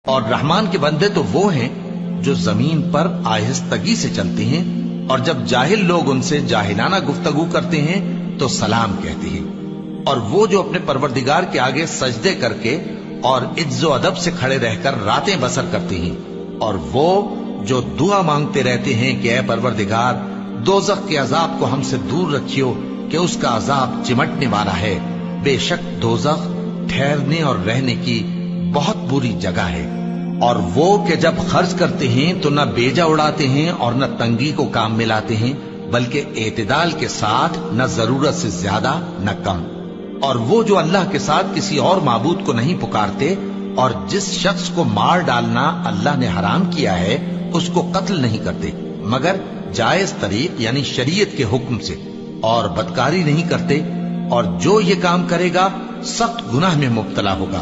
اور رحمان کے بندے تو وہ ہیں جو زمین پر آہستگی سے چلتے ہیں، اور جب جاہل لوگ ان سے جاہلانہ گفتگو کرتے ہیں تو سلام کہتے ہیں، اور وہ جو اپنے پروردگار کے آگے سجدے کر کے اور عز و ادب سے کھڑے رہ کر راتیں بسر کرتے ہیں، اور وہ جو دعا مانگتے رہتے ہیں کہ اے پروردگار دوزخ کے عذاب کو ہم سے دور رکھیو کہ اس کا عذاب چمٹنے والا ہے، بے شک دوزخ ٹھہرنے اور رہنے کی بہت بری جگہ ہے۔ اور وہ کہ جب خرچ کرتے ہیں تو نہ بیجا اڑاتے ہیں اور نہ تنگی کو کام میں لاتے ہیں، بلکہ اعتدال کے ساتھ، نہ ضرورت سے زیادہ نہ کم۔ اور وہ جو اللہ کے ساتھ کسی اور معبود کو نہیں پکارتے، اور جس شخص کو مار ڈالنا اللہ نے حرام کیا ہے اس کو قتل نہیں کرتے مگر جائز طریق یعنی شریعت کے حکم سے، اور بدکاری نہیں کرتے، اور جو یہ کام کرے گا سخت گناہ میں مبتلا ہوگا۔